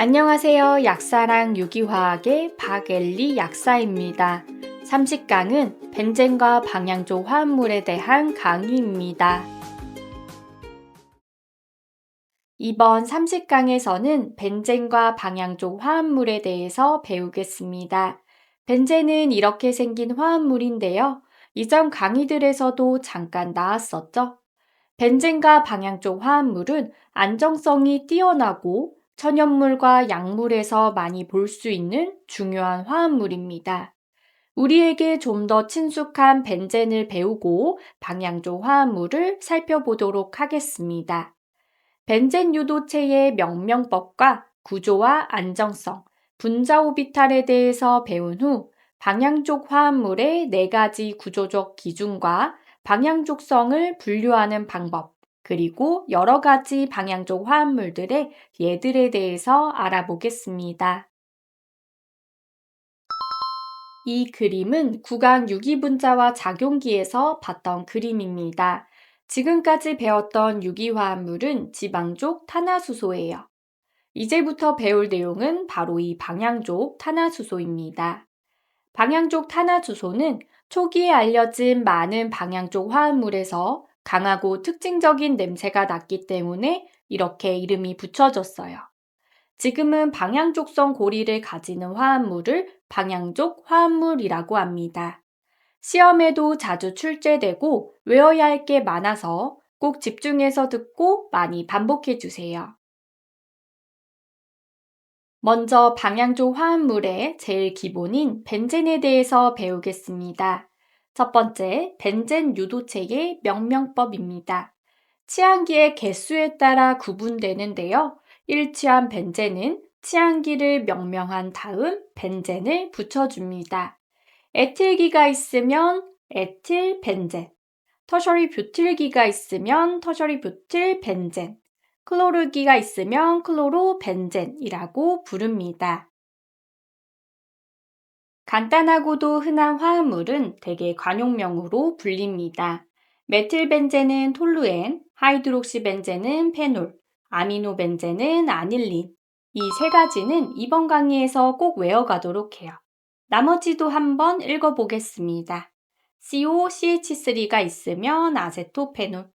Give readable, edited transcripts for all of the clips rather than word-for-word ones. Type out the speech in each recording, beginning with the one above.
안녕하세요. 약사랑 유기화학의 박엘리 약사입니다. 30강은 벤젠과 방향조 화합물에 대한 강의입니다. 이번 30강에서는 벤젠과 방향조 화합물에 대해서 배우겠습니다. 벤젠은 이렇게 생긴 화합물인데요. 이전 강의들에서도 잠깐 나왔었죠. 벤젠과 방향조 화합물은 안정성이 뛰어나고 천연물과 약물에서 많이 볼 수 있는 중요한 화합물입니다. 우리에게 좀 더 친숙한 벤젠을 배우고 방향조 화합물을 살펴보도록 하겠습니다. 벤젠 유도체의 명명법과 구조와 안정성, 분자 오비탈에 대해서 배운 후 방향족 화합물의 4가지 구조적 기준과 방향족성을 분류하는 방법, 그리고 여러 가지 방향족 화합물들의 예들에 대해서 알아보겠습니다. 이 그림은 구강 유기분자와 작용기에서 봤던 그림입니다. 지금까지 배웠던 유기화합물은 지방족 탄화수소예요. 이제부터 배울 내용은 바로 이 방향족 탄화수소입니다. 방향족 탄화수소는 초기에 알려진 많은 방향족 화합물에서 강하고 특징적인 냄새가 났기 때문에 이렇게 이름이 붙여졌어요. 지금은 방향족성 고리를 가지는 화합물을 방향족 화합물이라고 합니다. 시험에도 자주 출제되고 외워야 할 게 많아서 꼭 집중해서 듣고 많이 반복해 주세요. 먼저 방향조 화합물의 제일 기본인 벤젠에 대해서 배우겠습니다. 첫 번째, 벤젠 유도체의 명명법입니다. 치환기의 개수에 따라 구분되는데요. 1취한 벤젠은 치환기를 명명한 다음 벤젠을 붙여줍니다. 에틸기가 있으면 에틸 벤젠, 터셔리 뷰틸기가 있으면 터셔리 뷰틸 벤젠, 클로르기가 있으면 클로로 벤젠이라고 부릅니다. 간단하고도 흔한 화합물은 대개 관용명으로 불립니다. 메틸벤젠은 톨루엔, 하이드록시벤젠은 페놀, 아미노벤젠은 아닐린. 이 3가지는 이번 강의에서 꼭 외워가도록 해요. 나머지도 한번 읽어보겠습니다. COCH3가 있으면 아세토페놀,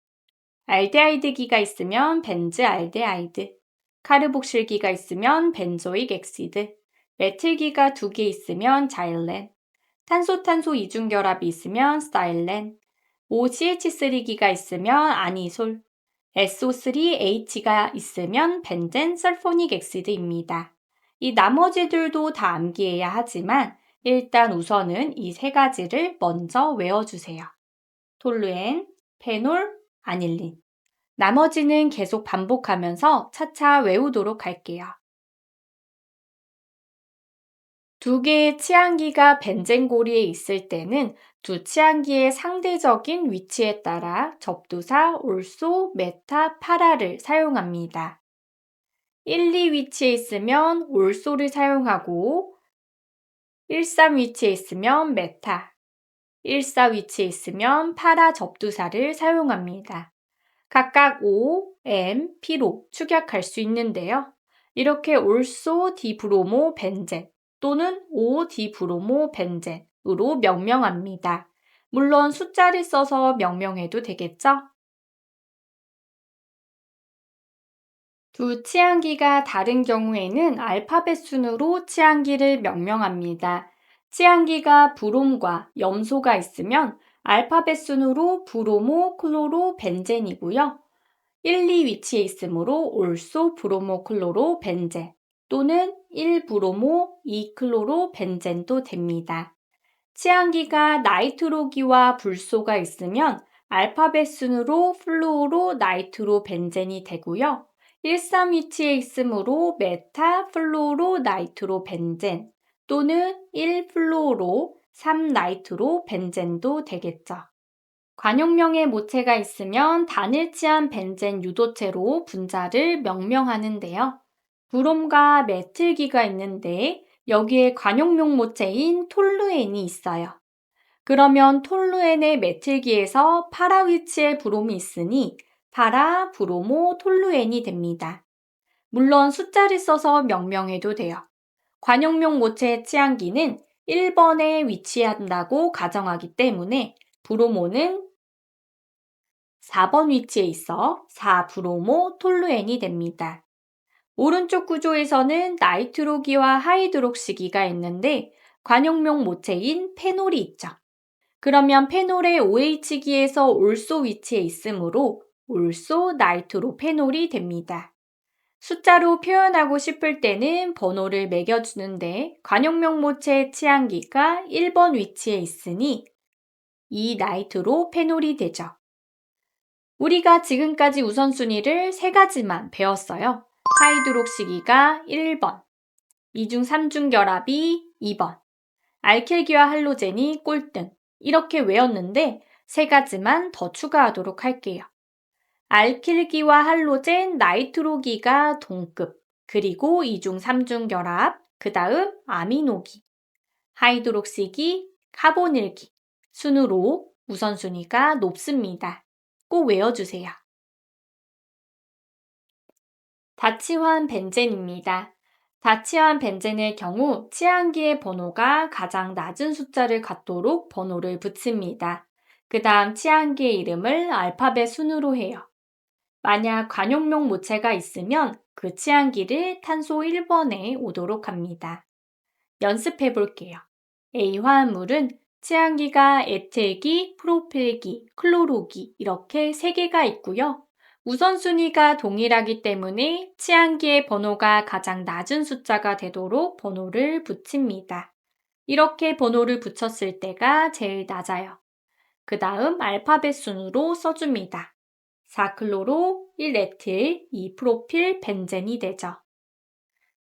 알데하이드기가 있으면 벤즈알데하이드, 카르복실기가 있으면 벤조익 엑시드, 메틸기가 2개 있으면 자일렌, 탄소-탄소 이중결합이 있으면 스타일렌, OCH3기가 있으면 아니솔, SO3H가 있으면 벤젠 설포닉 엑시드입니다. 이 나머지들도 다 암기해야 하지만 일단 우선은 이 3가지를 먼저 외워주세요. 톨루엔, 페놀, 아닐린. 나머지는 계속 반복하면서 차차 외우도록 할게요. 2개의 치환기가 벤젠고리에 있을 때는 두 치환기의 상대적인 위치에 따라 접두사 올소, 메타, 파라를 사용합니다. 1, 2 위치에 있으면 올소를 사용하고 1, 3 위치에 있으면 메타, 1, 4 위치에 있으면 파라 접두사를 사용합니다. 각각 O, M, P로 축약할 수 있는데요. 이렇게 올소 디브로모 벤젠 또는 5디브로모 벤젠으로 명명합니다. 물론 숫자를 써서 명명해도 되겠죠? 두 치환기가 다른 경우에는 알파벳 순으로 치환기를 명명합니다. 치환기가 브롬과 염소가 있으면 알파벳 순으로 브로모, 클로로, 벤젠이고요. 1, 2 위치에 있으므로 올소 브로모 클로로 벤젠 또는 1브로모 2클로로 벤젠도 됩니다. 치환기가 나이트로기와 불소가 있으면 알파벳 순으로 플루오로 나이트로 벤젠이 되고요. 1, 3 위치에 있으므로 메타 플루오로 나이트로 벤젠 또는 1플루오로 3 나이트로 벤젠도 되겠죠. 관용명의 모체가 있으면 단일치한 벤젠 유도체로 분자를 명명하는데요. 브롬과 메틸기가 있는데 여기에 관용명 모체인 톨루엔이 있어요. 그러면 톨루엔의 메틸기에서 파라 위치에 브롬이 있으니 파라, 브로모, 톨루엔이 됩니다. 물론 숫자를 써서 명명해도 돼요. 관용명 모체 치안기는 1번에 위치한다고 가정하기 때문에 브로모는 4번 위치에 있어 4브로모 톨루엔이 됩니다. 오른쪽 구조에서는 나이트로기와 하이드록시기가 있는데 관용명 모체인 페놀이 있죠. 그러면 페놀의 OH기에서 올소 위치에 있으므로 올소 나이트로 페놀이 됩니다. 숫자로 표현하고 싶을 때는 번호를 매겨주는데 관용명 모체 치안기가 1번 위치에 있으니 이 나이트로 페놀이 되죠. 우리가 지금까지 우선순위를 3가지만 배웠어요. 하이드록시기가 1번, 이중 삼중 결합이 2번, 알킬기와 할로젠이 꼴등. 이렇게 외웠는데 3가지만 더 추가하도록 할게요. 알킬기와 할로젠, 나이트로기가 동급, 그리고 이중 삼중 결합, 그 다음 아미노기, 하이드록시기, 카보닐기, 순으로 우선순위가 높습니다. 꼭 외워주세요. 다치환 벤젠입니다. 다치환 벤젠의 경우 치안기의 번호가 가장 낮은 숫자를 갖도록 번호를 붙입니다. 그 다음 치안기의 이름을 알파벳 순으로 해요. 만약 관용명 모체가 있으면 그 치안기를 탄소 1번에 오도록 합니다. 연습해 볼게요. A 화합물은 치안기가 에틸기, 프로필기, 클로로기 이렇게 3개가 있고요. 우선순위가 동일하기 때문에 치안기의 번호가 가장 낮은 숫자가 되도록 번호를 붙입니다. 이렇게 번호를 붙였을 때가 제일 낮아요. 그 다음 알파벳 순으로 써줍니다. 4클로로, 1에틸, 2프로필, 벤젠이 되죠.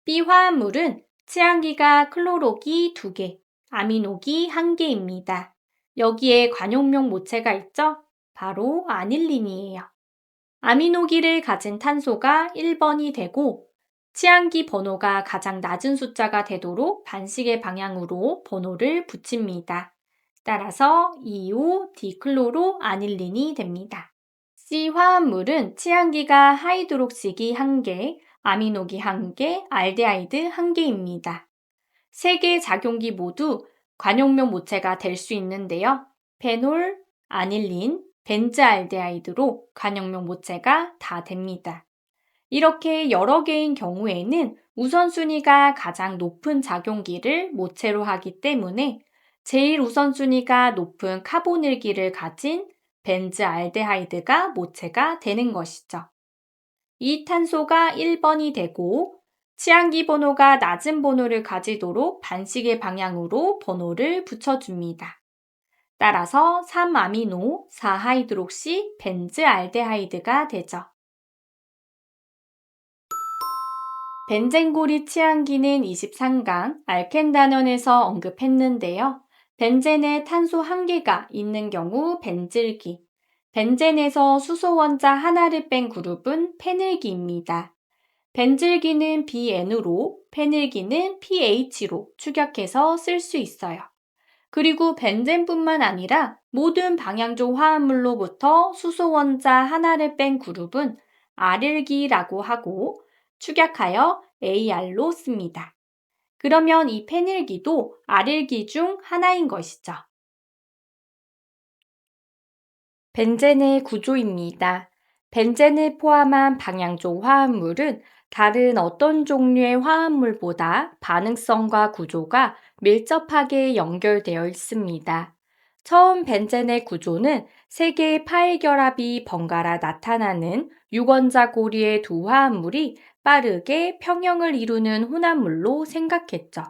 B 화합물은 치안기가 클로로기 2개, 아미노기 1개입니다. 여기에 관용명 모체가 있죠? 바로 아닐린이에요. 아미노기를 가진 탄소가 1번이 되고 치안기 번호가 가장 낮은 숫자가 되도록 반식의 방향으로 번호를 붙입니다. 따라서 2,5-디클로로 아닐린이 됩니다. C 화합물은 치안기가 하이드록시기 1개, 아미노기 1개, 알데하이드 1개입니다. 3개 작용기 모두 관용명 모체가 될 수 있는데요. 페놀, 아닐린, 벤즈알데하이드로 관용명 모체가 다 됩니다. 이렇게 여러 개인 경우에는 우선순위가 가장 높은 작용기를 모체로 하기 때문에 제일 우선순위가 높은 카보닐기를 가진 벤즈알데하이드가 모체가 되는 것이죠. 이 탄소가 1번이 되고 치안기 번호가 낮은 번호를 가지도록 반식의 방향으로 번호를 붙여줍니다. 따라서 3아미노 4하이드록시 벤즈알데하이드가 되죠. 벤젠고리 치안기는 23강 알켄 단원에서 언급했는데요. 벤젠에 탄소 1개가 있는 경우 벤질기, 벤젠에서 수소 원자 하나를 뺀 그룹은 페닐기입니다. 벤질기는 BN으로, 페닐기는 PH로 축약해서 쓸 수 있어요. 그리고 벤젠뿐만 아니라 모든 방향조 화합물로부터 수소 원자 하나를 뺀 그룹은 아릴기라고 하고 축약하여 AR로 씁니다. 그러면 이 페닐기도 아릴기 중 하나인 것이죠. 벤젠의 구조입니다. 벤젠을 포함한 방향조 화합물은 다른 어떤 종류의 화합물보다 반응성과 구조가 밀접하게 연결되어 있습니다. 처음 벤젠의 구조는 3개의 파일 결합이 번갈아 나타나는 유권자 고리의 두 화합물이 빠르게 평형을 이루는 혼합물로 생각했죠.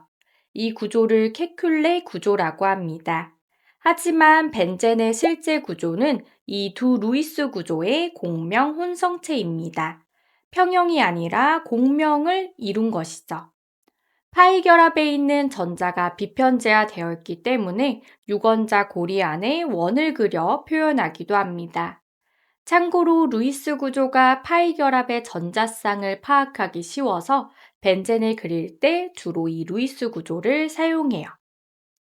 이 구조를 케큘레 구조라고 합니다. 하지만 벤젠의 실제 구조는 이 두 루이스 구조의 공명 혼성체입니다. 평형이 아니라 공명을 이룬 것이죠. 파이 결합에 있는 전자가 비편제화되어 있기 때문에 유권자 고리 안에 원을 그려 표현하기도 합니다. 참고로 루이스 구조가 파이 결합의 전자쌍을 파악하기 쉬워서 벤젠을 그릴 때 주로 이 루이스 구조를 사용해요.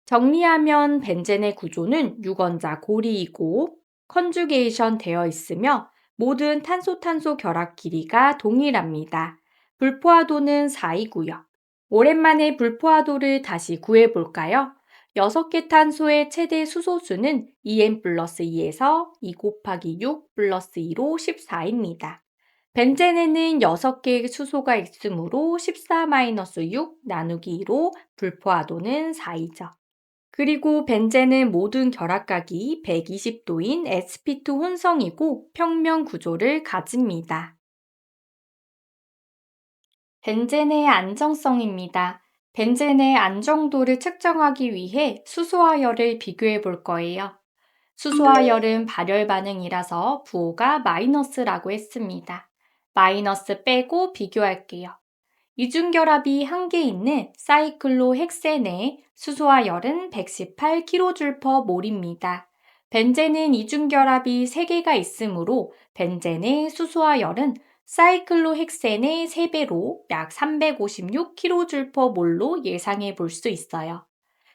정리하면 벤젠의 구조는 유권자 고리이고 컨주게이션 되어 있으며 모든 탄소-탄소 결합 길이가 동일합니다. 불포화도는 4이고요. 오랜만에 불포화도를 다시 구해볼까요? 6개 탄소의 최대 수소수는 2n 플러스 2에서 2 곱하기 6 플러스 2로 14입니다. 벤젠에는 6개의 수소가 있으므로 14-6 나누기 2로 불포화도는 4이죠. 그리고 벤젠은 모든 결합각이 120도인 sp2 혼성이고 평면 구조를 가집니다. 벤젠의 안정성입니다. 벤젠의 안정도를 측정하기 위해 수소와 열을 비교해 볼 거예요. 수소와 열은 발열 반응이라서 부호가 마이너스라고 했습니다. 마이너스 빼고 비교할게요. 이중결합이 한 개 있는 사이클로헥센의 수소와 열은 118kJ/몰입니다. 벤젠은 이중결합이 3개가 있으므로 벤젠의 수소와 열은 사이클로헥센의 3배로 약 356kJ/몰로 예상해 볼 수 있어요.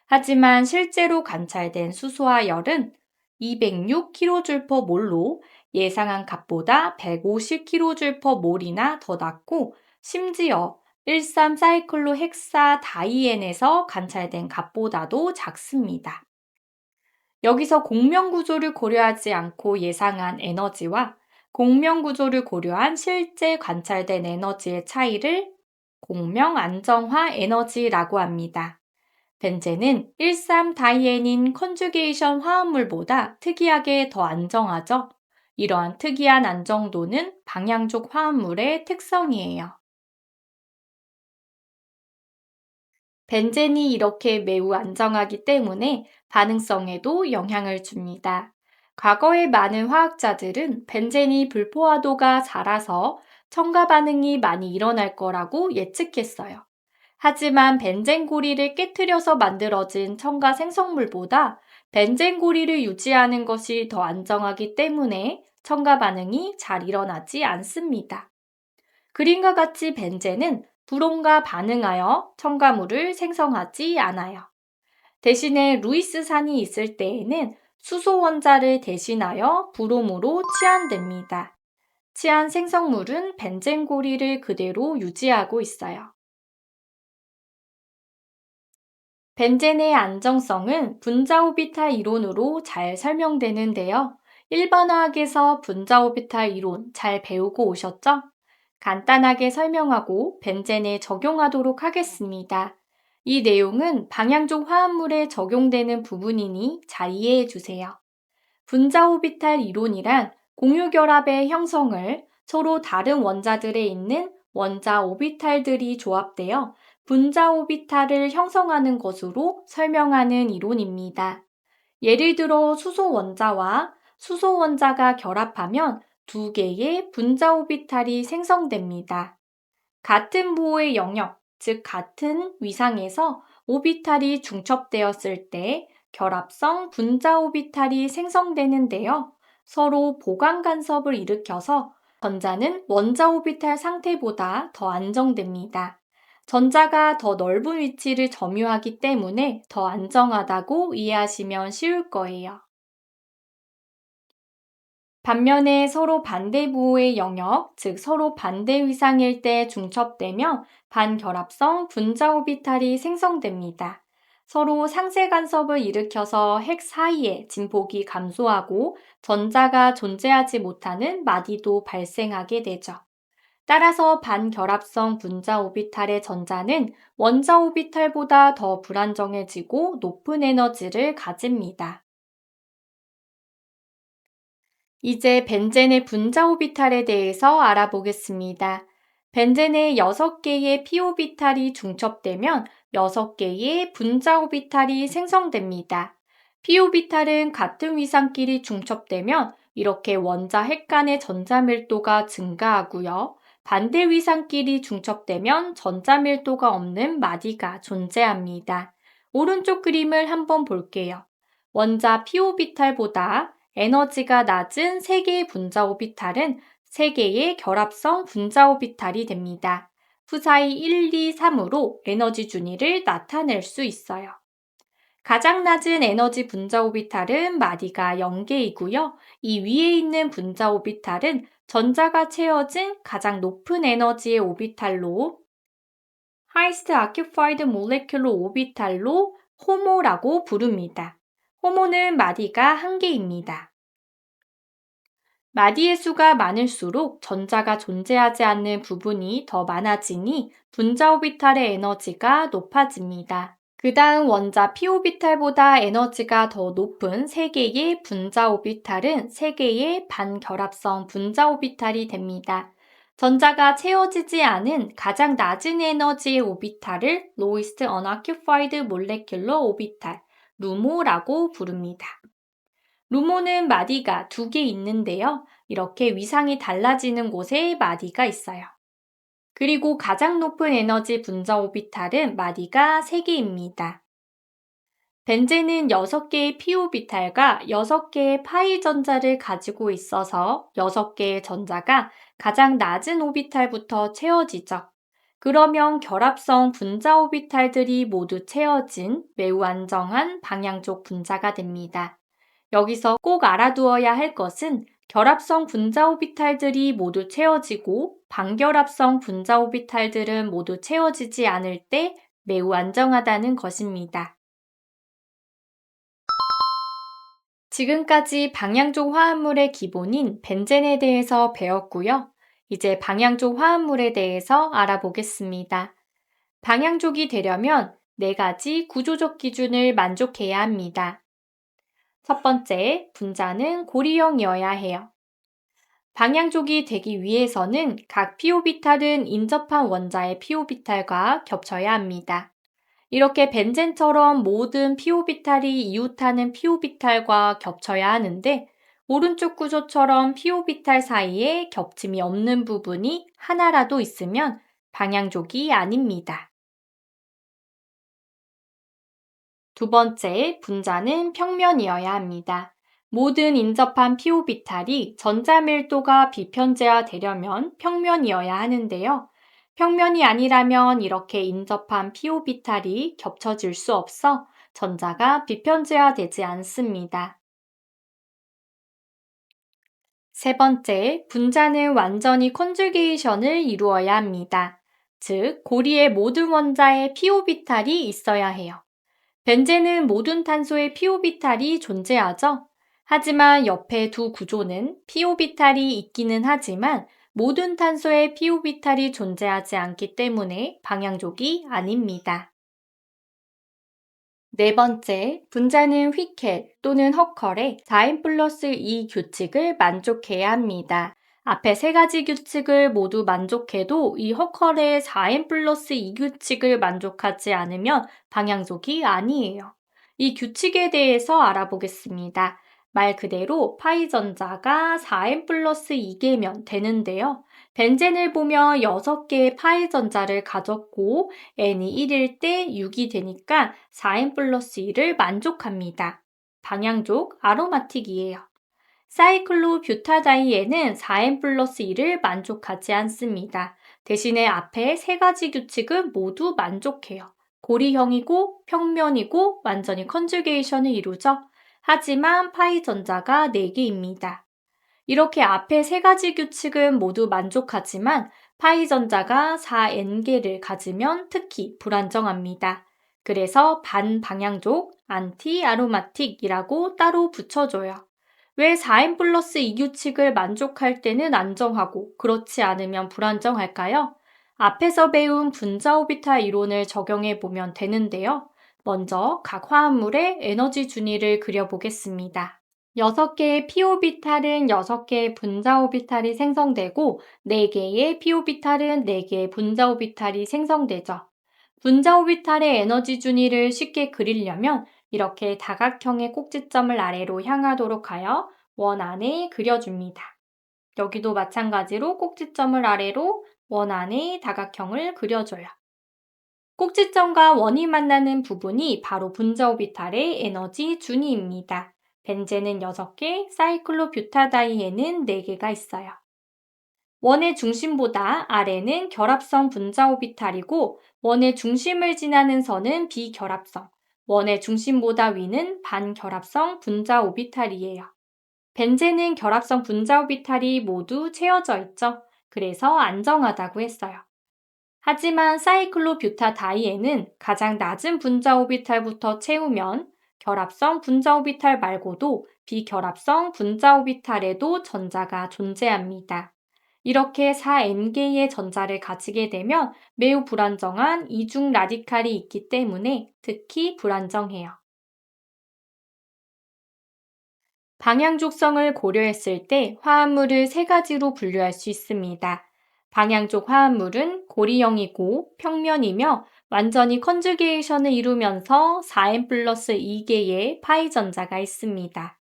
하지만 실제로 관찰된 수소와 열은 206kJ/몰로 예상한 값보다 150kJ/몰이나 더 낮고 심지어 13사이클로헥사다이엔에서 관찰된 값보다도 작습니다. 여기서 공명구조를 고려하지 않고 예상한 에너지와 공명구조를 고려한 실제 관찰된 에너지의 차이를 공명안정화 에너지라고 합니다. 벤젠은 13다이엔인 컨주게이션 화합물보다 특이하게 더 안정하죠. 이러한 특이한 안정도는 방향족 화합물의 특성이에요. 벤젠이 이렇게 매우 안정하기 때문에 반응성에도 영향을 줍니다. 과거의 많은 화학자들은 벤젠이 불포화도가 작아서 첨가 반응이 많이 일어날 거라고 예측했어요. 하지만 벤젠 고리를 깨트려서 만들어진 첨가 생성물보다 벤젠 고리를 유지하는 것이 더 안정하기 때문에 첨가 반응이 잘 일어나지 않습니다. 그림과 같이 벤젠은 불온과 반응하여 첨가물을 생성하지 않아요. 대신에 루이스산이 있을 때에는 수소 원자를 대신하여 불온으로 치환됩니다. 치환 생성물은 벤젠 고리를 그대로 유지하고 있어요. 벤젠의 안정성은 분자오비탈 이론으로 잘 설명되는데요. 일반화학에서 분자오비탈 이론 잘 배우고 오셨죠? 간단하게 설명하고 벤젠에 적용하도록 하겠습니다. 이 내용은 방향족 화합물에 적용되는 부분이니 잘 이해해 주세요. 분자오비탈 이론이란 공유결합의 형성을 서로 다른 원자들에 있는 원자 오비탈들이 조합되어 분자 오비탈을 형성하는 것으로 설명하는 이론입니다. 예를 들어 수소 원자와 수소 원자가 결합하면 2개의 분자 오비탈이 생성됩니다. 같은 부호의 영역, 즉 같은 위상에서 오비탈이 중첩되었을 때 결합성 분자 오비탈이 생성되는데요. 서로 보강 간섭을 일으켜서 전자는 원자 오비탈 상태보다 더 안정됩니다. 전자가 더 넓은 위치를 점유하기 때문에 더 안정하다고 이해하시면 쉬울 거예요. 반면에 서로 반대 부호의 영역, 즉 서로 반대 위상일 때 중첩되면 반결합성 분자 오비탈이 생성됩니다. 서로 상쇄 간섭을 일으켜서 핵 사이에 진폭이 감소하고 전자가 존재하지 못하는 마디도 발생하게 되죠. 따라서 반결합성 분자 오비탈의 전자는 원자 오비탈보다 더 불안정해지고 높은 에너지를 가집니다. 이제 벤젠의 분자 오비탈에 대해서 알아보겠습니다. 벤젠의 6개의 p 오비탈이 중첩되면 6개의 분자 오비탈이 생성됩니다. p 오비탈은 같은 위상끼리 중첩되면 이렇게 원자 핵 간의 전자 밀도가 증가하고요. 반대 위상끼리 중첩되면 전자 밀도가 없는 마디가 존재합니다. 오른쪽 그림을 한번 볼게요. 원자 p 오비탈보다 에너지가 낮은 3개의 분자 오비탈은 3개의 결합성 분자 오비탈이 됩니다. 푸사이 1, 2, 3으로 에너지 준위를 나타낼 수 있어요. 가장 낮은 에너지 분자 오비탈은 마디가 0개이고요. 이 위에 있는 분자 오비탈은 전자가 채워진 가장 높은 에너지의 오비탈로 highest occupied molecular orbital로 호모라고 부릅니다. 호모는 마디가 1개입니다. 마디의 수가 많을수록 전자가 존재하지 않는 부분이 더 많아지니 분자 오비탈의 에너지가 높아집니다. 그 다음 원자 p 오비탈보다 에너지가 더 높은 3개의 분자 오비탈은 3개의 반결합성 분자 오비탈이 됩니다. 전자가 채워지지 않은 가장 낮은 에너지의 오비탈을 lowest unoccupied molecular orbital, 루모라고 부릅니다. 루모는 마디가 2개 있는데요. 이렇게 위상이 달라지는 곳에 마디가 있어요. 그리고 가장 높은 에너지 분자 오비탈은 마디가 3개입니다. 벤젠은 6개의 p 오비탈과 6개의 파이 전자를 가지고 있어서 6개의 전자가 가장 낮은 오비탈부터 채워지죠. 그러면 결합성 분자 오비탈들이 모두 채워진 매우 안정한 방향족 분자가 됩니다. 여기서 꼭 알아두어야 할 것은 결합성 분자 오비탈들이 모두 채워지고 반결합성 분자 오비탈들은 모두 채워지지 않을 때 매우 안정하다는 것입니다. 지금까지 방향족 화합물의 기본인 벤젠에 대해서 배웠고요. 이제 방향족 화합물에 대해서 알아보겠습니다. 방향족이 되려면 4가지 구조적 기준을 만족해야 합니다. 첫 번째, 분자는 고리형이어야 해요. 방향족이 되기 위해서는 각 p-오비탈은 인접한 원자의 p-오비탈과 겹쳐야 합니다. 이렇게 벤젠처럼 모든 p-오비탈이 이웃하는 p-오비탈과 겹쳐야 하는데 오른쪽 구조처럼 p-오비탈 사이에 겹침이 없는 부분이 하나라도 있으면 방향족이 아닙니다. 두 번째, 분자는 평면이어야 합니다. 모든 인접한 p-오비탈이 전자 밀도가 비편제화되려면 평면이어야 하는데요. 평면이 아니라면 이렇게 인접한 p-오비탈이 겹쳐질 수 없어 전자가 비편제화되지 않습니다. 세 번째, 분자는 완전히 컨주게이션을 이루어야 합니다. 즉, 고리의 모든 원자에 p-오비탈이 있어야 해요. 벤젠은 모든 탄소에 p-오비탈이 존재하죠. 하지만 옆에 두 구조는 p-오비탈이 있기는 하지만 모든 탄소에 p-오비탈이 존재하지 않기 때문에 방향족이 아닙니다. 네 번째, 분자는 휘켈 또는 허컬의 4n 플러스 2 규칙을 만족해야 합니다. 앞에 3가지 규칙을 모두 만족해도 이 허컬의 4n 플러스 2 규칙을 만족하지 않으면 방향족이 아니에요. 이 규칙에 대해서 알아보겠습니다. 말 그대로 파이 전자가 4n 플러스 2개면 되는데요. 벤젠을 보면 6개의 파이 전자를 가졌고 n이 1일 때 6이 되니까 4n 플러스 2를 만족합니다. 방향족 아로마틱이에요. 사이클로뷰타다이엔은 4n 플러스 2를 만족하지 않습니다. 대신에 앞에 3가지 규칙은 모두 만족해요. 고리형이고 평면이고 완전히 컨주게이션을 이루죠. 하지만 파이 전자가 4개입니다. 이렇게 앞에 3가지 규칙은 모두 만족하지만 파이 전자가 4n개를 가지면 특히 불안정합니다. 그래서 반방향족, 안티아로마틱이라고 따로 붙여줘요. 왜 4n 플러스 2 규칙을 만족할 때는 안정하고 그렇지 않으면 불안정할까요? 앞에서 배운 분자 오비탈 이론을 적용해 보면 되는데요. 먼저 각 화합물의 에너지 준위를 그려보겠습니다. 6개의 p-오비탈은 6개의 분자 오비탈이 생성되고 4개의 p-오비탈은 4개의 분자 오비탈이 생성되죠. 분자 오비탈의 에너지 준위를 쉽게 그리려면 이렇게 다각형의 꼭지점을 아래로 향하도록 하여 원 안에 그려줍니다. 여기도 마찬가지로 꼭지점을 아래로 원 안에 다각형을 그려줘요. 꼭지점과 원이 만나는 부분이 바로 분자 오비탈의 에너지 준위입니다. 벤젠은 6개, 사이클로뷰타다이엔은 4개가 있어요. 원의 중심보다 아래는 결합성 분자 오비탈이고 원의 중심을 지나는 선은 비결합성, 원의 중심보다 위는 반결합성 분자 오비탈이에요. 벤젠은 결합성 분자오비탈이 모두 채워져 있죠. 그래서 안정하다고 했어요. 하지만 사이클로뷰타다이에는 가장 낮은 분자오비탈부터 채우면 결합성 분자오비탈 말고도 비결합성 분자오비탈에도 전자가 존재합니다. 이렇게 4N개의 전자를 가지게 되면 매우 불안정한 이중 라디칼이 있기 때문에 특히 불안정해요. 방향족성을 고려했을 때 화합물을 세 가지로 분류할 수 있습니다. 방향족 화합물은 고리형이고 평면이며 완전히 컨주게이션을 이루면서 4N 플러스 2개의 파이 전자가 있습니다.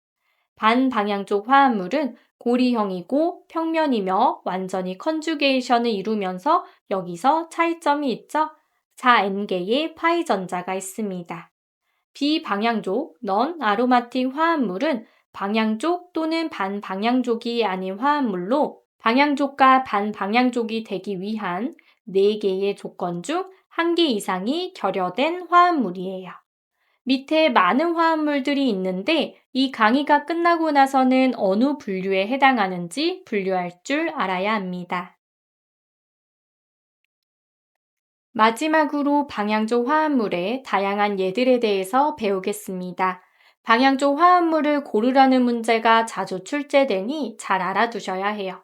반방향족 화합물은 고리형이고 평면이며 완전히 컨주게이션을 이루면서 여기서 차이점이 있죠? 4N개의 파이 전자가 있습니다. 비방향족, 넌 아로마틱 화합물은 방향족 또는 반방향족이 아닌 화합물로 방향족과 반방향족이 되기 위한 4개의 조건 중 1개 이상이 결여된 화합물이에요. 밑에 많은 화합물들이 있는데 이 강의가 끝나고 나서는 어느 분류에 해당하는지 분류할 줄 알아야 합니다. 마지막으로 방향족 화합물의 다양한 예들에 대해서 배우겠습니다. 방향족 화합물을 고르라는 문제가 자주 출제되니 잘 알아두셔야 해요.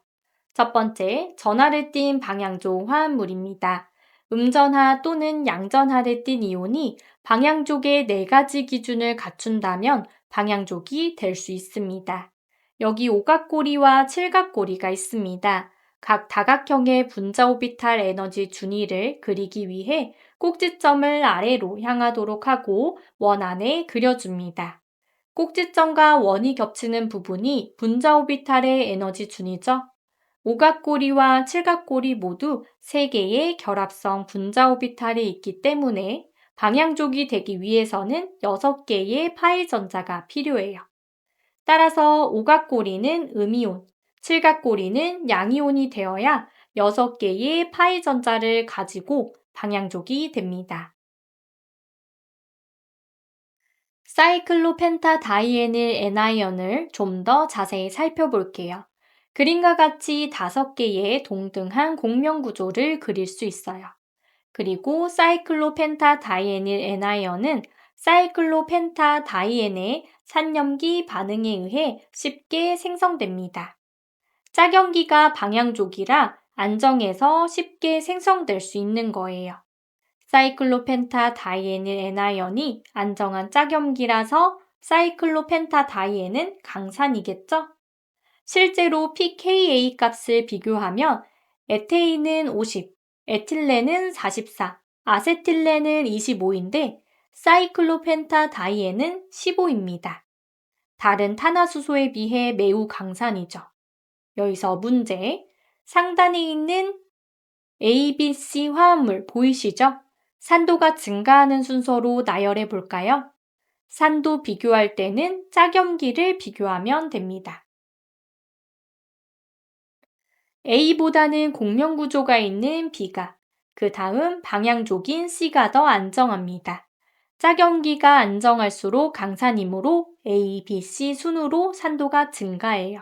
첫 번째, 전하를 띤 방향족 화합물입니다. 음전하 또는 양전하를 띤 이온이 방향족의 4가지 기준을 갖춘다면 방향족이 될 수 있습니다. 여기 오각고리와 칠각고리가 있습니다. 각 다각형의 분자오비탈 에너지 준위를 그리기 위해 꼭지점을 아래로 향하도록 하고 원 안에 그려줍니다. 꼭지점과 원이 겹치는 부분이 분자오비탈의 에너지 준위죠. 오각고리와 칠각고리 모두 3개의 결합성 분자오비탈이 있기 때문에 방향족이 되기 위해서는 6개의 파이 전자가 필요해요. 따라서 오각고리는 음이온, 칠각고리는 양이온이 되어야 6개의 파이 전자를 가지고 방향족이 됩니다. 사이클로펜타다이에닐 애나이언을 좀 더 자세히 살펴볼게요. 그림과 같이 5개의 동등한 공명구조를 그릴 수 있어요. 그리고 사이클로펜타다이에닐 애나이언은 사이클로펜타다이엔의 산염기 반응에 의해 쉽게 생성됩니다. 짝염기가 방향족이라 안정해서 쉽게 생성될 수 있는 거예요. 사이클로펜타다이에닐 애나이언이 안정한 짝염기라서 사이클로펜타다이엔은 강산이겠죠? 실제로 pKa 값을 비교하면 에테인은 50, 에틸렌은 44, 아세틸렌은 25인데 사이클로펜타다이엔은 15입니다. 다른 탄화수소에 비해 매우 강산이죠. 여기서 문제, 상단에 있는 A, B, C 화합물 보이시죠? 산도가 증가하는 순서로 나열해 볼까요? 산도 비교할 때는 짝염기를 비교하면 됩니다. A보다는 공명구조가 있는 B가, 그 다음 방향족인 C가 더 안정합니다. 짝염기가 안정할수록 강산이므로 A, B, C 순으로 산도가 증가해요.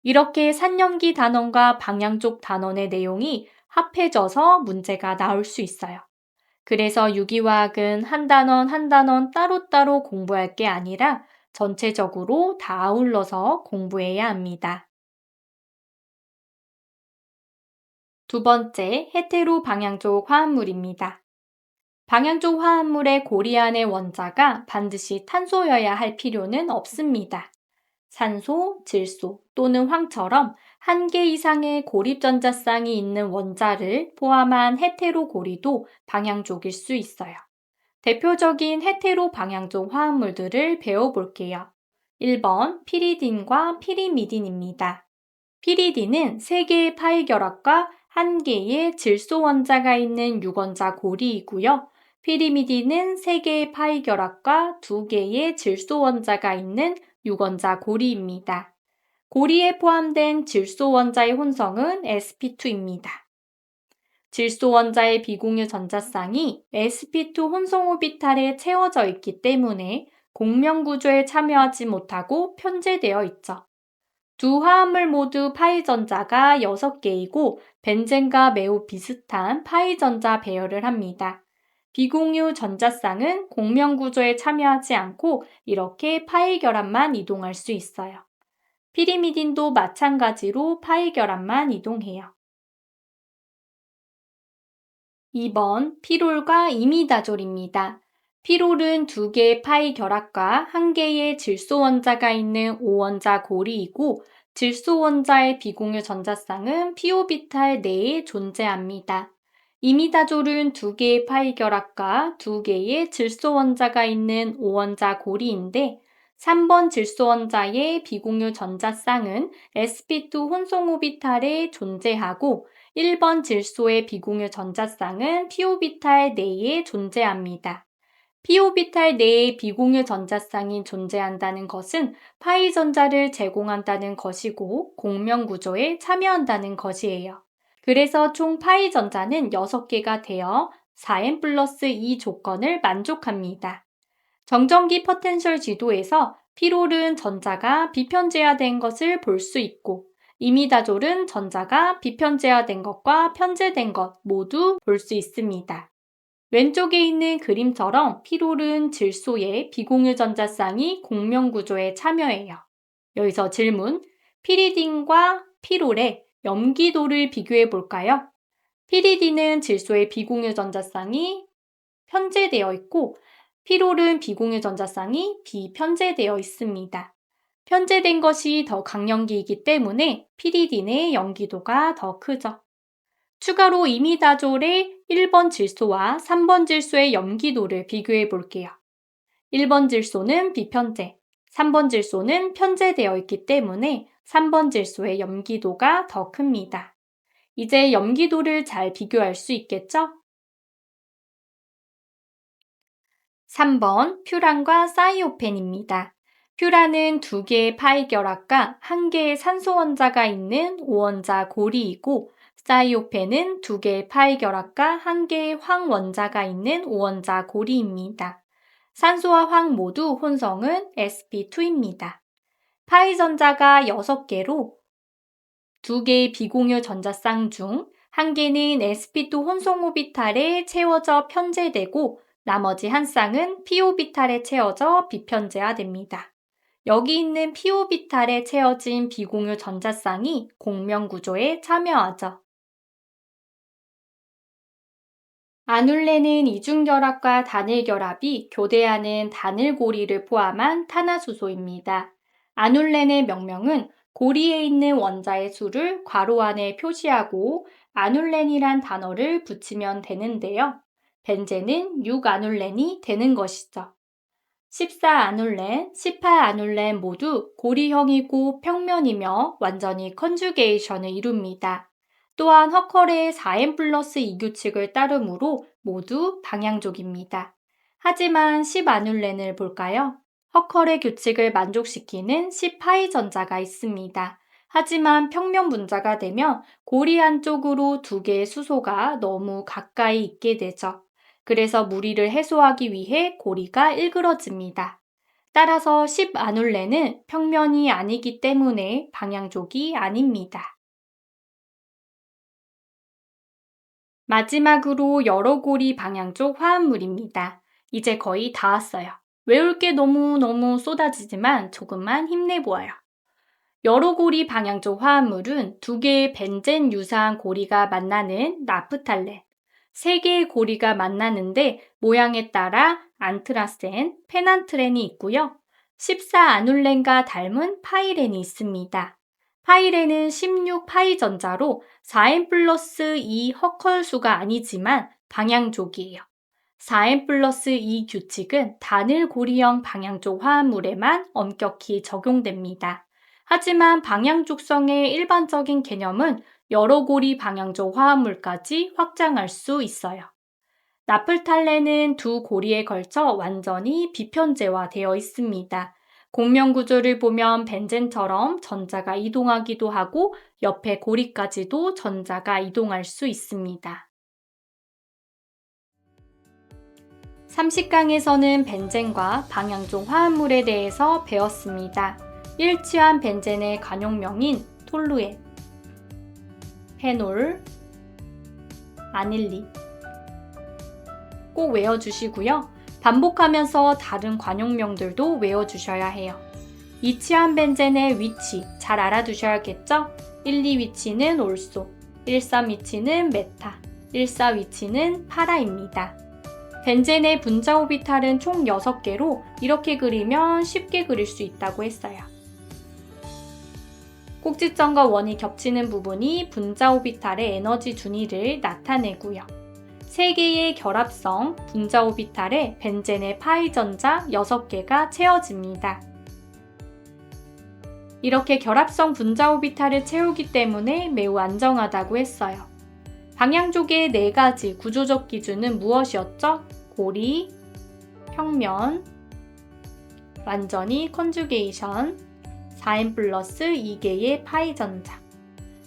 이렇게 산염기 단원과 방향족 단원의 내용이 합해져서 문제가 나올 수 있어요. 그래서 유기화학은 한 단원 한 단원 따로따로 공부할 게 아니라 전체적으로 다 아울러서 공부해야 합니다. 두 번째, 헤테로 방향족 화합물입니다. 방향족 화합물의 고리 안의 원자가 반드시 탄소여야 할 필요는 없습니다. 산소, 질소 또는 황처럼 1개 이상의 고립전자쌍이 있는 원자를 포함한 헤테로 고리도 방향족일 수 있어요. 대표적인 헤테로 방향족 화합물들을 배워볼게요. 1번 피리딘과 피리미딘입니다. 피리딘은 3개의 파이 결합과 1개의 질소 원자가 있는 유건자 고리이고요. 피리미딘은 3개의 파이 결합과 2개의 질소 원자가 있는 유건자 고리입니다. 고리에 포함된 질소 원자의 혼성은 sp2입니다. 질소 원자의 비공유 전자쌍이 sp2 혼성 오비탈에 채워져 있기 때문에 공명구조에 참여하지 못하고 편제되어 있죠. 두 화합물 모두 파이 전자가 6개이고 벤젠과 매우 비슷한 파이 전자 배열을 합니다. 비공유 전자쌍은 공명 구조에 참여하지 않고 이렇게 파이 결합만 이동할 수 있어요. 피리미딘도 마찬가지로 파이 결합만 이동해요. 2번 피롤과 이미다졸입니다. 피롤은 2개의 파이 결합과 1개의 질소 원자가 있는 5원자 고리이고 질소 원자의 비공유 전자쌍은 피오비탈 내에 존재합니다. 이미다졸은 2개의 파이 결합과 2개의 질소 원자가 있는 5원자 고리인데 3번 질소 원자의 비공유 전자쌍은 sp2 혼성 오비탈에 존재하고 1번 질소의 비공유 전자쌍은 p오비탈 내에 존재합니다. p오비탈 내에 비공유 전자쌍이 존재한다는 것은 파이 전자를 제공한다는 것이고 공명 구조에 참여한다는 것이에요. 그래서 총 파이 전자는 6개가 되어 4n 플러스 2 조건을 만족합니다. 정전기 포텐셜 지도에서 피롤은 전자가 비편제화된 것을 볼 수 있고 이미다졸은 전자가 비편제화된 것과 편제된 것 모두 볼 수 있습니다. 왼쪽에 있는 그림처럼 피롤은 질소의 비공유 전자쌍이 공명 구조에 참여해요. 여기서 질문, 피리딘과 피롤의 염기도를 비교해 볼까요? 피리딘은 질소의 비공유 전자쌍이 편제되어 있고 피롤은 비공유 전자쌍이 비편제되어 있습니다. 편제된 것이 더 강염기이기 때문에 피리딘의 염기도가 더 크죠. 추가로 이미다졸의 1번 질소와 3번 질소의 염기도를 비교해 볼게요. 1번 질소는 비편제, 3번 질소는 편제되어 있기 때문에 3번 질소의 염기도가 더 큽니다. 이제 염기도를 잘 비교할 수 있겠죠? 3번 퓨란과 사이오펜입니다. 퓨란은 2개의 파이 결합과 1개의 산소 원자가 있는 5원자 고리이고 사이오펜은 2개의 파이 결합과 1개의 황 원자가 있는 5원자 고리입니다. 산소와 황 모두 혼성은 sp2입니다. 파이 전자가 6개로 2개의 비공유 전자쌍 중 1개는 sp2 혼성 오비탈에 채워져 편제되고 나머지 한 쌍은 p오비탈에 채워져 비편제화됩니다. 여기 있는 p오비탈에 채워진 비공유 전자쌍이 공명 구조에 참여하죠. 아눌레는 이중결합과 단일결합이 교대하는 단일고리를 포함한 탄화수소입니다. 아눌렌의 명명은 고리에 있는 원자의 수를 괄호 안에 표시하고 아눌렌이란 단어를 붙이면 되는데요. 벤젠은 6아눌렌이 되는 것이죠. 14아눌렌, 18아눌렌 모두 고리형이고 평면이며 완전히 컨주게이션을 이룹니다. 또한 허컬의 4n 플러스 2 규칙을 따르므로 모두 방향족입니다. 하지만 10아눌렌을 볼까요? 허컬의 규칙을 만족시키는 10파이 전자가 있습니다. 하지만 평면 분자가 되면 고리 안쪽으로 2개의 수소가 너무 가까이 있게 되죠. 그래서 무리를 해소하기 위해 고리가 일그러집니다. 따라서 10아눌렌은 평면이 아니기 때문에 방향족이 아닙니다. 마지막으로 여러 고리 방향족 화합물입니다. 이제 거의 다 왔어요. 외울 게 너무너무 쏟아지지만 조금만 힘내보아요. 여러 고리 방향족 화합물은 2개의 벤젠 유사한 고리가 만나는 나프탈렌, 3개의 고리가 만나는데 모양에 따라 안트라센, 페난트렌이 있고요. 14아눌렌과 닮은 파이렌이 있습니다. 파이렌은 16파이 전자로 4n 플러스 2 허컬수가 아니지만 방향족이에요. 4n 플러스 2 규칙은 단일 고리형 방향족 화합물에만 엄격히 적용됩니다. 하지만 방향족성의 일반적인 개념은 여러 고리 방향족 화합물까지 확장할 수 있어요. 나플탈렌은 2 고리에 걸쳐 완전히 비편제화되어 있습니다. 공명 구조를 보면 벤젠처럼 전자가 이동하기도 하고 옆에 고리까지도 전자가 이동할 수 있습니다. 30강에서는 벤젠과 방향족 화합물에 대해서 배웠습니다. 일취한 벤젠의 관용명인 톨루엔, 페놀, 아닐린. 꼭 외워주시고요. 반복하면서 다른 관용명들도 외워주셔야 해요. 이취한 벤젠의 위치 잘 알아두셔야겠죠? 1, 2 위치는 올소, 1, 3 위치는 메타, 1, 4 위치는 파라입니다. 벤젠의 분자 오비탈은 총 6개로 이렇게 그리면 쉽게 그릴 수 있다고 했어요. 꼭지점과 원이 겹치는 부분이 분자 오비탈의 에너지 준위를 나타내고요. 3개의 결합성 분자 오비탈에 벤젠의 파이 전자 6개가 채워집니다. 이렇게 결합성 분자 오비탈을 채우기 때문에 매우 안정하다고 했어요. 방향족의 4가지 구조적 기준은 무엇이었죠? 고리, 평면, 완전히 컨주게이션, 4n 플러스 2개의 파이 전자.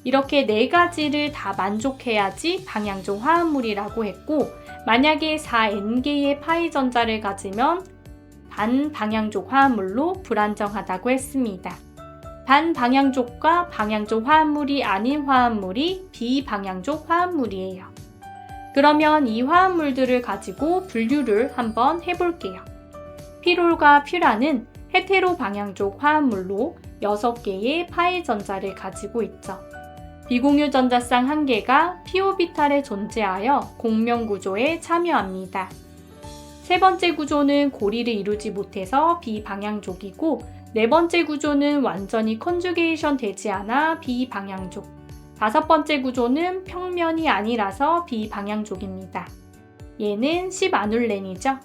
이렇게 4가지를 다 만족해야지 방향족 화합물이라고 했고, 만약에 4n개의 파이 전자를 가지면 반방향족 화합물로 불안정하다고 했습니다. 반방향족과 방향족 화합물이 아닌 화합물이 비방향족 화합물이에요. 그러면 이 화합물들을 가지고 분류를 한번 해볼게요. 피롤과 퓨란은 헤테로 방향족 화합물로 6개의 파이 전자를 가지고 있죠. 비공유 전자쌍 1개가 p오비탈에 존재하여 공명 구조에 참여합니다. 세 번째 구조는 고리를 이루지 못해서 비방향족이고, 네 번째 구조는 완전히 컨주게이션 되지 않아 비방향족, 5번째 구조는 평면이 아니라서 비방향족입니다. 얘는 10아눌렌이죠.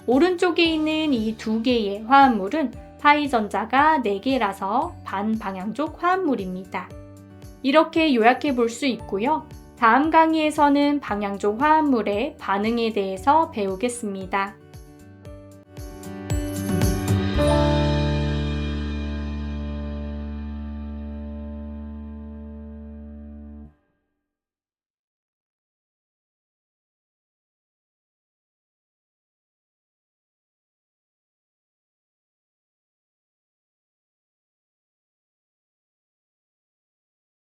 오른쪽에 있는 이 2개의 화합물은 파이 전자가 4개라서 반방향족 화합물입니다. 이렇게 요약해 볼 수 있고요. 다음 강의에서는 방향족 화합물의 반응에 대해서 배우겠습니다.